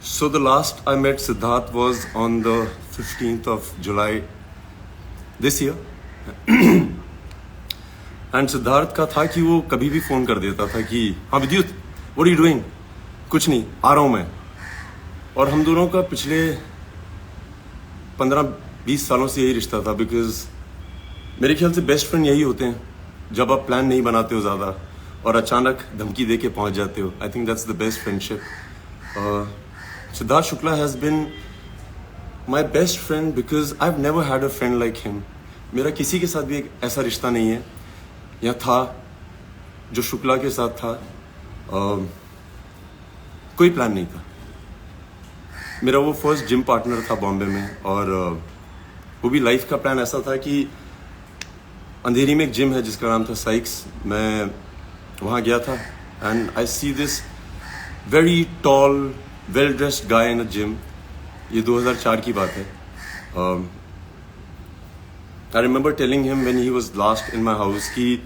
So the last I met Siddharth was on the 15th of July this year. And Siddharth का था कि वो कभी भी फोन कर देता था कि हाँ विद्युत, व्हाट आर यू डूइंग? कुछ नहीं, आ रहा हूं मैं. और हम दोनों का पिछले 15-20 सालों से यही रिश्ता था. बिकॉज मेरे ख्याल से बेस्ट फ्रेंड यही होते हैं जब आप प्लान नहीं बनाते हो ज़्यादा और अचानक धमकी दे के पहुंच जाते हो. I think that's the best friendship. Siddharth Shukla has been my best friend because I have never had a friend like him. मेरा किसी के साथ भी एक ऐसा रिश्ता नहीं है या था जो शुक्ला के साथ था. कोई प्लान नहीं था. मेरा वो फर्स्ट जिम पार्टनर था बॉम्बे में. और वो भी लाइफ का प्लान ऐसा था कि अंधेरी में एक जिम है जिसका नाम था साइक्स. मैं वहाँ गया था and I see this very tall well dressed guy in a gym. ये 2004 की बात है. I remember telling him when he was last in my house कि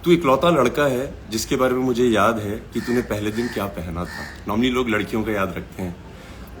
तू इकलौता लड़का है जिसके बारे में मुझे याद है कि तूने पहले दिन क्या पहना था. नॉर्मली लोग लड़कियों का याद रखते हैं.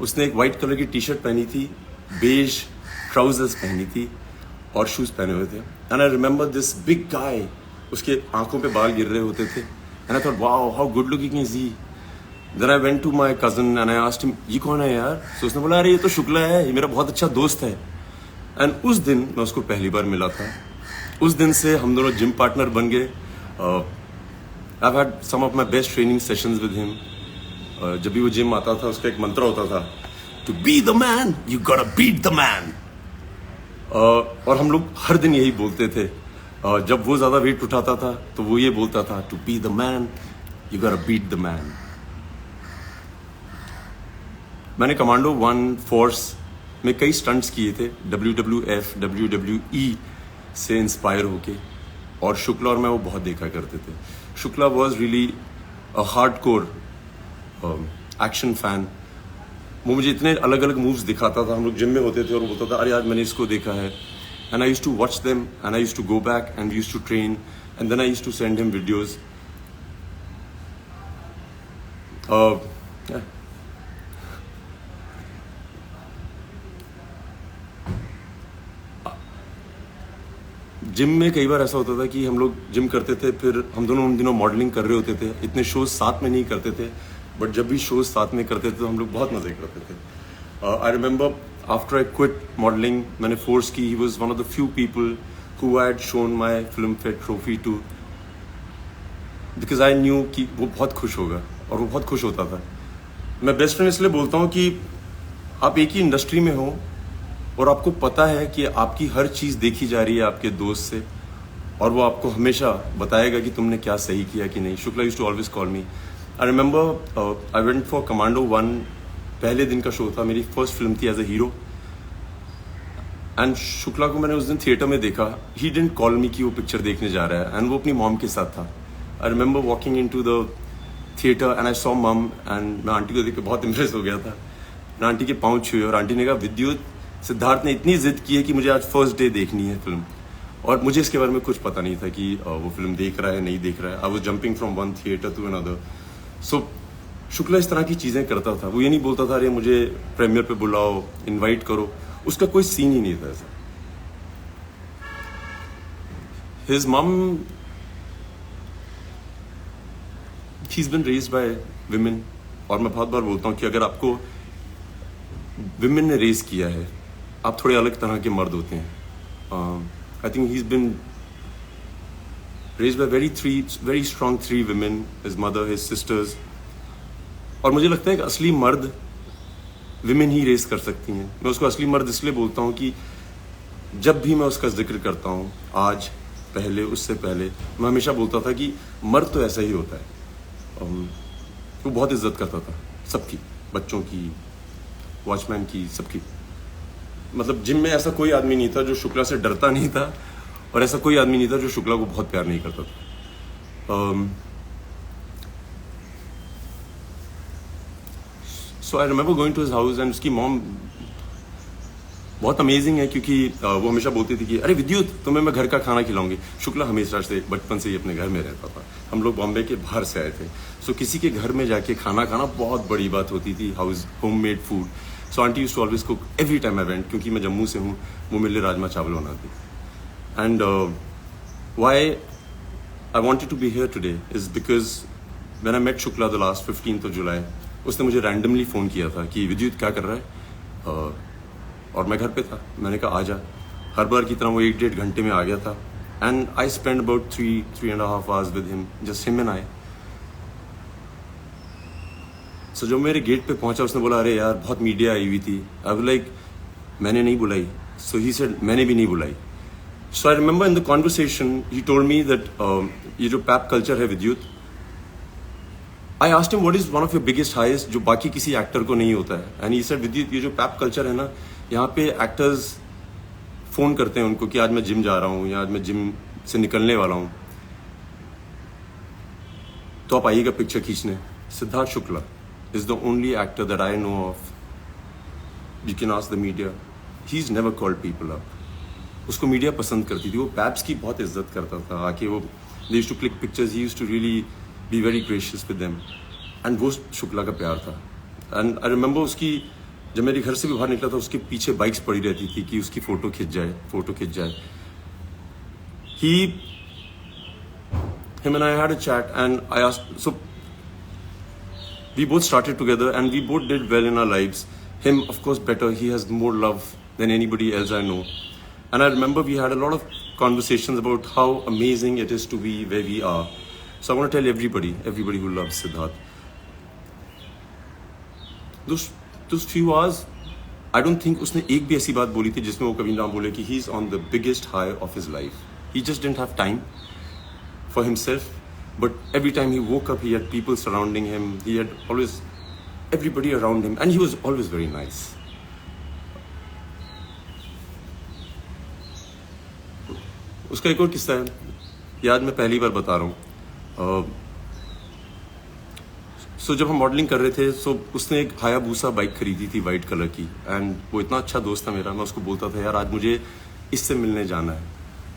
उसने एक वाइट कलर की टी शर्ट पहनी थी, बेज ट्राउजर्स पहनी थी और शूज पहने हुए थे. And I remember this big guy. उसके आंखों पे बाल गिर रहे होते थे. And I thought wow how good looking is he. Then I went to my cousin and I asked him ये कौन है यार. सो उसने बोला अरे ये तो शुक्ला है, ये मेरा बहुत अच्छा दोस्त है. एंड उस दिन मैं उसको पहली बार मिला था. उस दिन से हम दोनों जिम पार्टनर बन गए. I had some of my best training sessions with him. जब भी वो जिम आता था उसका एक मंत्र होता था, to be the man you gotta beat the man. और हम लोग हर दिन यही बोलते थे. जब वो ज्यादा वेट उठाता था तो वो ये बोलता था, to be the man you gotta beat the man. मैंने कमांडो 1 फोर्स में कई स्टंट्स किए थे, WWF WWE से इंस्पायर होके. और शुक्ला और मैं वो बहुत देखा करते थे. Shukla was really a hardcore action fan. वो मुझे इतने अलग अलग मूव्स दिखाता था. हम लोग जिम में होते थे और वो बोलता था अरे आज मैंने इसको देखा है. And I used to watch them and I used to go back and used to train and then I used to send him videos. Gym में कई बार ऐसा होता था कि हम लोग जिम करते थे, फिर हम दोनों उन दिनों मॉडलिंग कर रहे होते थे. इतने शोज साथ में नहीं करते थे, बट जब भी शोज साथ में करते थे तो हम लोग बहुत मजे करते थे. I remember after I quit modelling मैंने फोर्स की. He was one of the few people who had shown my Filmfare trophy too, because I knew कि वो बहुत खुश होगा और वो बहुत खुश होता था. मैं बेस्ट फ्रेंड इसलिए बोलता हूँ कि आप एक ही इंडस्ट्री में हो और आपको पता है कि आपकी हर चीज़ देखी जा रही है आपके दोस्त से और वो आपको हमेशा बताएगा कि तुमने क्या सही किया कि नहीं. Shukla used to always call me. I remember I went for Commando 1. पहले दिन का शो था, मेरी फर्स्ट फिल्म थी as a hero. And Shukla को मैंने उस दिन थिएटर में देखा. ही डिडंट कॉल मी कि वो पिक्चर देखने जा रहा है. एंड वो अपनी मॉम के साथ था. I remember walking in to the theatre and I saw mum. And मैं आंटी को देख के बहुत इम्प्रेस हो गया था. मैं आंटी के पाँव छुए और आंटी ने कहा विद्युत, सिद्धार्थ ने इतनी जिद की है कि मुझे आज फर्स्ट डे देखनी है फिल्म. और मुझे इसके बारे में कुछ पता नहीं था कि वो फिल्म देख रहा है नहीं देख रहा है. I was jumping from one theatre to another. So Shukla इस तरह की चीज़ें करता था. वो ये नहीं बोलता था अरे मुझे प्रीमियर पे बुलाओ, इनवाइट करो. उसका कोई सीन ही नहीं था ऐसा. His mum, he is been raised by women. और मैं बहुत बार बोलता हूँ कि अगर आपको विमेन ने रेज किया है, आप थोड़े अलग तरह के मर्द होते हैं. I think he is been raised bye very strong 3 women, his mother, his sisters. और मुझे लगता है कि असली मर्द विमेन ही रेज कर सकती हैं. मैं उसको असली मर्द इसलिए बोलता हूँ कि जब भी मैं उसका जिक्र करता हूँ, आज, पहले, उससे पहले, मैं हमेशा बोलता था कि मर्द तो ऐसा ही होता है. वो बहुत इज्जत करता था सबकी, बच्चों की, वॉचमैन की, सबकी. मतलब जिम में ऐसा कोई आदमी नहीं था जो शुक्ला से डरता नहीं था और ऐसा कोई आदमी नहीं था जो शुक्ला को बहुत प्यार नहीं करता था. So I remember going to his house and उसकी मॉम बहुत अमेजिंग है क्योंकि वो हमेशा बोलती थी कि अरे विद्युत तुम्हें मैं घर का खाना खिलाऊंगी। शुक्ला हमेशा से बचपन से ही अपने घर में रहता था। हम लोग बॉम्बे के बाहर से आए थे, सो किसी के घर में जाके खाना खाना बहुत बड़ी बात होती थी। House homemade food. So aunty used to always cook every time I went, क्योंकि मैं जम्मू से हूँ, वो मेरे लिए राजमा चावल बनाती। And why I wanted to be here today is because when I met Shukla the last 15th July, उसने मुझे रैंडमली फ़ोन किया था कि विद्युत क्या कर रहा है, और मैं घर पे था। मैंने कहा आजा। हर बार की तरह वो 1-1.5 घंटे में आ गया था। And I spend about 3.5 hours with him, just him and I. So जो मेरे गेट पे पहुंचा, उसने बोला अरे यार बहुत मीडिया आई हुई थी। आई वाज लाइक मैंने नहीं बुलाई। सो ही सेड मैंने भी नहीं बुलाई। So I remember in the conversation he told me that ये जो पैप कल्चर है Vidyut, I asked him what is one of your biggest heist जो बाकी किसी एक्टर को नहीं होता है। एंड ही सेड विद्युत ये जो पैप कल्चर है ना, यहाँ पे एक्टर्स फोन करते हैं उनको कि आज मैं जिम जा रहा हूँ या आज मैं जिम से निकलने वाला हूँ, तो आप आइएगा पिक्चर खींचने। Siddharth Shukla is the only actor that I know of, you can ask the media, he is never called people up. उसको मीडिया पसंद करती थी, वो पैप्स की बहुत इज्जत करता था। आके वो they used to click pictures, he used to really be very gracious with them. And वो शुक्ला का प्यार था। एंड आई रिमेंबर उसकी, जब मेरे घर से भी बाहर निकला था, उसके पीछे बाइक्स पड़ी रहती थी कि उसकी फोटो खिंच जाए, फोटो खिंच जाए। Him and I had a chat and I asked, so we both started together and we both did well in our lives. Him, of course, better. He has more love than anybody else I know. And I remember we had a lot of conversations about how amazing it is to be where we are. So I want to tell everybody who loves Siddharth, those few hours, I don't think उसने एक भी ऐसी बात बोली थी जिसमें वो कभी ना बोले कि he is on the biggest high of his life. He just didn't have time for himself, but every time he woke up, he had people surrounding him. He had always everybody around him, and he was always very nice. उसका एक और किस्सा है, याद मैं पहली बार बता रहा हूँ। सो जब हम मॉडलिंग कर रहे थे, सो उसने एक हायाबूसा बाइक खरीदी थी वाइट कलर की। एंड वो इतना अच्छा दोस्त था मेरा, मैं उसको बोलता था यार आज मुझे इससे मिलने जाना है,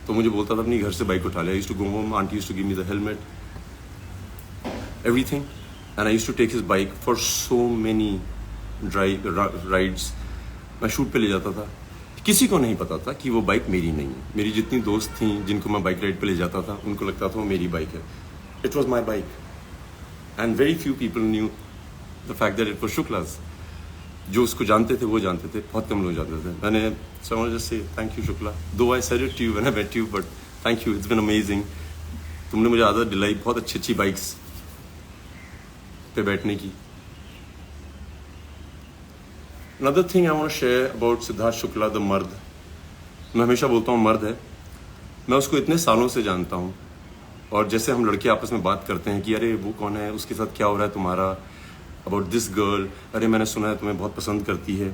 तो मुझे बोलता था अपनी घर से बाइक उठा ले। I used to go home, aunty used to give me the helmet, everything, and I used to take his bike for so many rides. मैं शूट पे ले जाता था, किसी को नहीं पता था कि वो बाइक मेरी नहीं है। मेरी जितनी दोस्त थी जिनको मैं बाइक राइड पे ले जाता था, उनको लगता था वो मेरी बाइक है। It was my bike. And very few people knew the fact that it was Shukla's. जो उसको जानते थे वो जानते थे, बहुत कम लोग जानते थे। मैंने so I want to just say thank you Shukla. Though I said it to you when I met you, but thank you. It's been amazing. तुमने मुझे आदत दिलाई बहुत अच्छी बाइक्स पे बैठने की। Another thing I want to share about Siddharth Shukla, the मर्द। मैं हमेशा बोलता हूँ मर्द है। मैं उसको इतने सालों से जानता हूँ, और जैसे हम लड़के आपस में बात करते हैं कि अरे वो कौन है, उसके साथ क्या हो रहा है तुम्हारा, अबाउट दिस गर्ल, अरे मैंने सुना है तुम्हें बहुत पसंद करती है।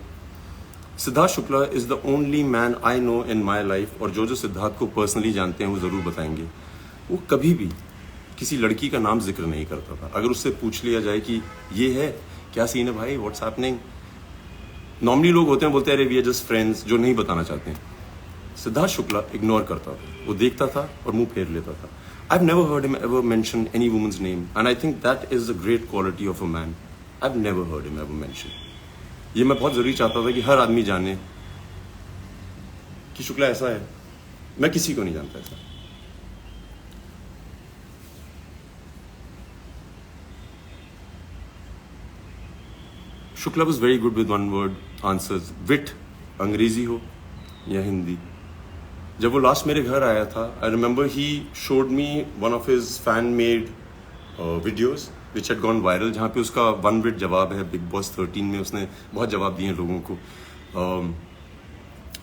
Siddharth Shukla is the only man I know in my life, और जो सिद्धार्थ को पर्सनली जानते हैं वो ज़रूर बताएंगे, वो कभी भी किसी लड़की का नाम जिक्र नहीं करता था। अगर उससे पूछ लिया जाए कि ये है क्या सीन है भाई, व्हाट्स हैपनिंग, नॉर्मली लोग होते हैं बोलते हैं अरे वी आर जस्ट फ्रेंड्स, जो नहीं बताना चाहते हैं। सिद्धार्थ शुक्ला इग्नोर करता था, वो देखता था और मुंह फेर लेता था। I've never heard him ever mention any woman's name, and I think that is a great quality of a man. I've never heard him ever mention. ये मैं बहुत जरूरी चाहता था कि हर आदमी जाने कि शुक्ला ऐसा है। मैं किसी को नहीं जानता ऐसा। Shukla was very good with one word answers. Wit, अंग्रेजी हो या हिंदी। जब वो लास्ट मेरे घर आया था, I remember he showed me one of his fan made videos which had gone viral, जहाँ पे उसका 1 विट जवाब है बिग बॉस 13 में। उसने बहुत जवाब दिए हैं लोगों को।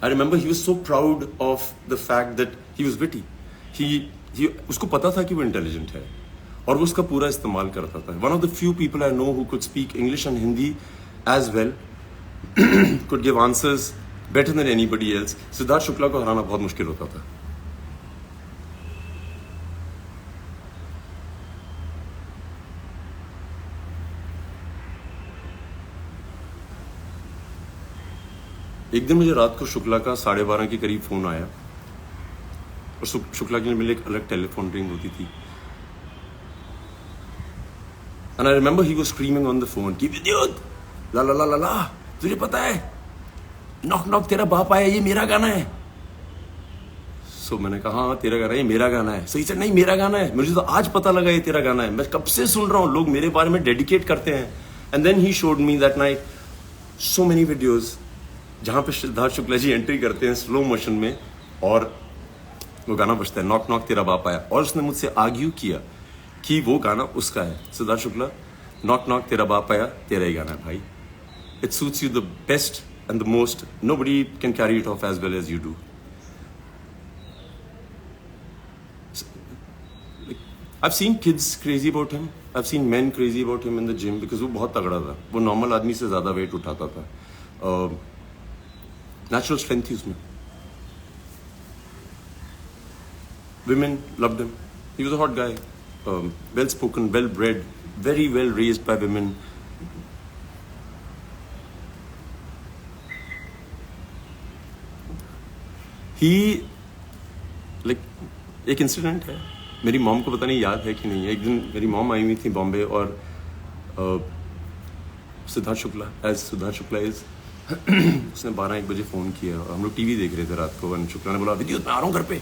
I remember he was so proud of the fact that he was witty. He उसको पता था कि वो इंटेलिजेंट है और वो उसका पूरा इस्तेमाल करता था। One of the few people I know who could speak English and Hindi as well, could give answers better than anybody else. Siddharth Shukla को हराना बहुत मुश्किल होता था। एक दिन मुझे रात को शुक्ला का 12:30 के करीब फ़ोन आया और शुक्ला के लिए मेरे एक अलग टेलीफोन रिंग होती थी। And I remember he was screaming on the phone कि विद्युत ला ला ला ला ला, तुझे पता है नॉक नॉक तेरा बाप आया, ये मेरा गाना है। सो मैंने कहा हाँ तेरा गाना है, ये मेरा गाना है। सही से नहीं मेरा गाना है, मुझे तो आज पता लगा ये तेरा गाना है, मैं कब से सुन रहा हूँ, लोग मेरे बारे में डेडिकेट करते हैं। And then he showed me that night so many videos जहाँ पे सिद्धार्थ शुक्ला जी एंट्री करते हैं स्लो मोशन में और वो गाना बजता है नॉक नॉक तेरा बाप आया। और उसने मुझसे आर्ग्यू किया कि वो गाना उसका है। सिद्धार्थ शुक्ला, नॉक नॉक तेरा बाप आया तेरा ही गाना है भाई, it suits you the best and the most, nobody can carry it off as well as you do. I've seen kids crazy about him. I've seen men crazy about him in the gym because वो बहुत तगड़ा था, वो normal आदमी से ज़्यादा wait उठाता था, नेचुरल स्ट्रेंथ थी उसमें। Women loved him. He was a hot guy, well spoken, well bred, very well raised by women. He like एक इंसिडेंट है, मेरी मॉम को पता नहीं याद है कि नहीं है। एक दिन मेरी मॉम आई हुई थी बॉम्बे और सिद्धार्थ शुक्ला एज सिद्धार्थ शुक्ला इज उसने 12-1 बजे फ़ोन किया और हम लोग टीवी देख रहे थे रात को। और शुक्ला ने बोला विद्युत मैं आ रहा हूँ घर पे।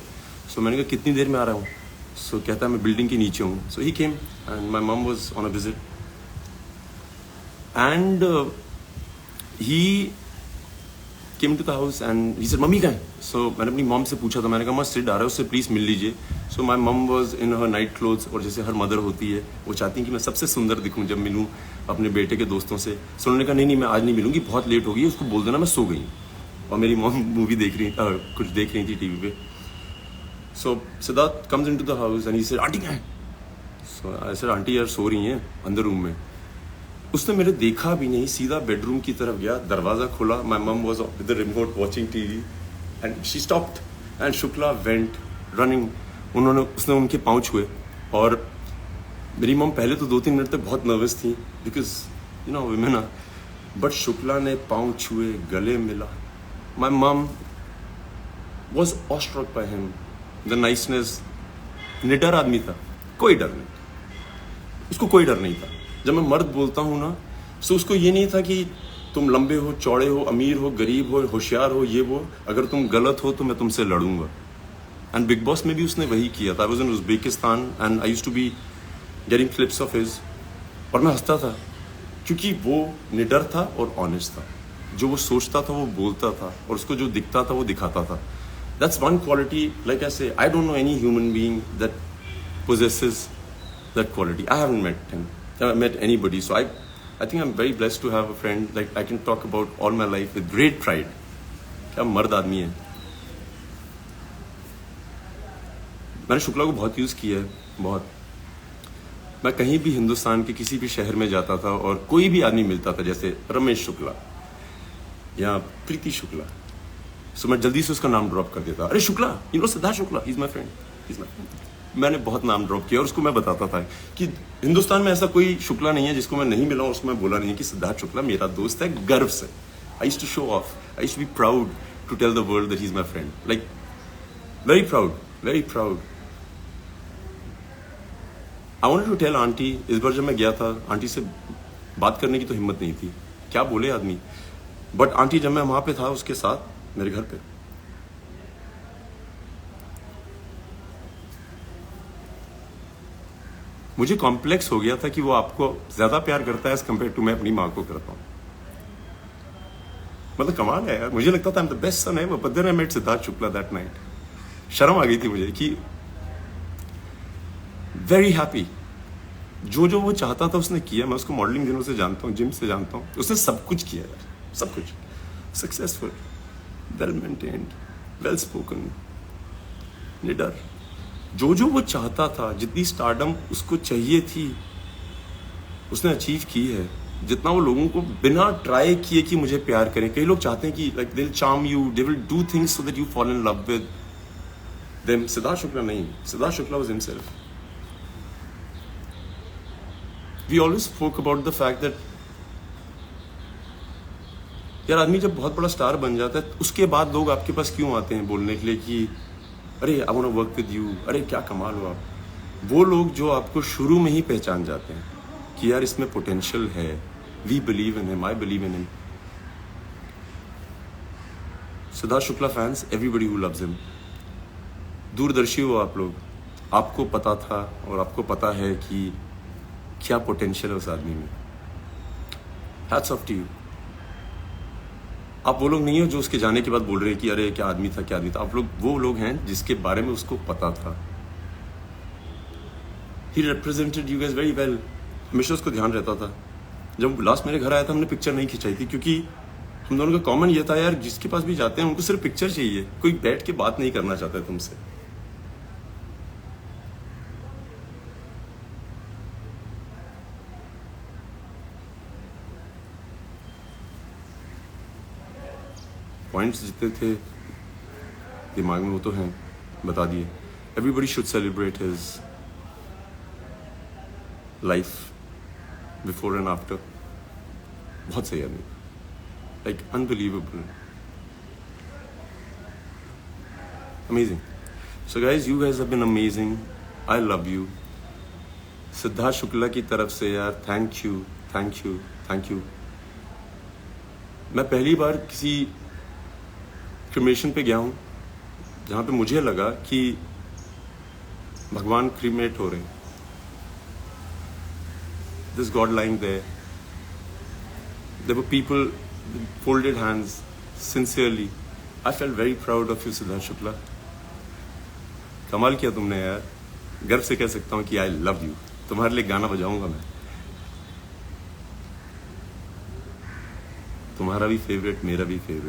सो मैंने कहा कितनी देर में आ रहा हूँ? सो कहता है मैं बिल्डिंग के नीचे हूँ। So he came and my mom was on a visit and he came to the house and he said मम्मी कहाँ है? So मैंने अपनी मॉम से पूछा था, मैंने कहा सिड आ रहा है, उससे प्लीज़ मिल लीजिए। So my mom was in her night clothes और जैसे हर मदर होती है वो चाहती है कि मैं सबसे सुंदर दिखूं जब मिलूं अपने बेटे के दोस्तों से। सो उन्होंने कहा नहीं मैं आज नहीं मिलूंगी, बहुत लेट हो गई, उसको बोल देना मैं सो गई। और मेरी मॉम मूवी देख रही कुछ देख रही थी टीवी पे। So Siddharth comes in to the house and he said aunty कहाँ है? सो आई सेड आंटी यार सो रही हैं अंदर रूम में। उसने मेरे देखा भी नहीं, सीधा बेडरूम की तरफ गया, दरवाज़ा खोला, माई mum was with the remote watching TV and she stopped and Shukla went running. उसने उनके पाँव छुए और मेरी मम पहले तो 2-3 मिनट तक बहुत नर्वस थी because you know women are, but Shukla ने पाँव छुए, गले मिला। My mum was awestruck by him, the niceness. निडर आदमी था, कोई डर नहीं, उसको कोई डर नहीं था। जब मैं मर्द बोलता हूँ ना, सो उसको ये नहीं था कि तुम लंबे हो, चौड़े हो, अमीर हो, गरीब हो, होशियार हो, ये वो, अगर तुम गलत हो तो मैं तुमसे लड़ूंगा। एंड बिग बॉस में भी उसने वही किया था। I was in Uzbekistan and I used to be getting clips of his और मैं हंसता था क्योंकि वो निडर था और ऑनेस्ट था। जो वो सोचता था वो बोलता था और उसको जो दिखता था वो दिखाता था। That's one quality, like I say, I don't know any human being that possesses that quality. I haven't met him. I haven't met anybody. So I think I'm very blessed to have a friend like I can talk about all my life with great pride. क्या मर्द आदमी है। मैंने शुक्ला को बहुत use किया है, बहुत। मैं कहीं भी हिंदुस्तान के किसी भी शहर में जाता था और कोई भी आदमी मिलता था, जैसे रमेश शुक्ला या प्रीति शुक्ला, सो मैं जल्दी से उसका नाम ड्रॉप कर देता। अरे Shukla, you know Siddharth Shukla, he is my friend, he is my friend. मैंने बहुत नाम ड्रॉप किया और उसको मैं बताता था कि हिंदुस्तान में ऐसा कोई शुक्ला नहीं है जिसको मैं नहीं मिला हूं, उसको मैं बोला नहीं कि सिद्धार्थ शुक्ला मेरा दोस्त है, गर्व से। I used to show off, I used to be proud to tell the world that he is my friend, like very proud, very proud. I wanted to tell aunty, इस बार जब मैं गया था आंटी से बात करने की तो हिम्मत नहीं थी, क्या बोले आदमी, बट आंटी जब मैं वहां पे था उसके साथ मेरे घर पे, मुझे कॉम्प्लेक्स हो गया था कि वो आपको ज्यादा प्यार करता है एज कम्पेयर टू मैं अपनी माँ को करता हूँ। मतलब कमाल है यार, मुझे लगता था I am the best son ever, but then I met Siddharth Shukla that night. शर्म आ गई थी मुझे कि वेरी हैप्पी, जो वो चाहता था उसने किया। मैं उसको मॉडलिंग दिनों से जानता हूँ, जिम से जानता हूँ, उसने सब कुछ किया यार, सब कुछ। Successful, well maintained, well spoken, निडर, जो वो चाहता था, जितनी स्टारडम उसको चाहिए थी उसने अचीव की है। जितना वो लोगों को बिना ट्राई किए कि मुझे प्यार करें, कई लोग चाहते हैं कि like they will charm you, they will do things so that you fall in love with them. Siddharth Shukla नहीं, Siddharth Shukla was himself. We always spoke about the fact that यार आदमी जब बहुत बड़ा स्टार बन जाता है उसके बाद लोग आपके पास क्यों आते हैं बोलने के लिए कि अरे I want to work with you, अरे क्या कमाल हो आप। वो लोग जो आपको शुरू में ही पहचान जाते हैं कि यार इसमें पोटेंशियल है, we believe in him, I believe in him. Siddharth Shukla fans, everybody who loves him, दूरदर्शी हो आप लोग, आपको पता था और आपको पता है कि क्या पोटेंशियल है उस आदमी में। Hats off to you. आप वो लोग नहीं हो जो उसके जाने के बाद बोल रहे हैं कि अरे क्या आदमी था, क्या आदमी था। आप लोग वो लोग हैं जिसके बारे में उसको पता था। He represented you guys very well. हमेशा उसको ध्यान रहता था। जब लास्ट मेरे घर आया था हमने पिक्चर नहीं खिंचाई थी क्योंकि हम दोनों का कॉमन ये था यार जिसके पास भी जाते हैं उनको सिर्फ पिक्चर चाहिए, कोई बैठ के बात नहीं करना चाहता है तुमसे। पॉइंट्स जितने थे दिमाग में वो तो हैं, बता दिए। Everybody should celebrate his life before and after. बहुत सही आदमी, like unbelievable, amazing. So guys, you guys have been amazing, I love you. Siddharth Shukla की तरफ से यार thank you, thank you, thank you. मैं पहली बार किसी क्रिमेशन पे गया हूँ जहाँ पे मुझे लगा कि भगवान क्रीमेट हो रहे हैं। This god lying there, there were people folded hands sincerely. I felt very proud of you Siddharth Shukla. कमाल किया तुमने यार, गर्व से कह सकता हूँ कि आई लव यू। तुम्हारे लिए गाना बजाऊंगा मैं, तुम्हारा भी फेवरेट, मेरा भी फेवरेट।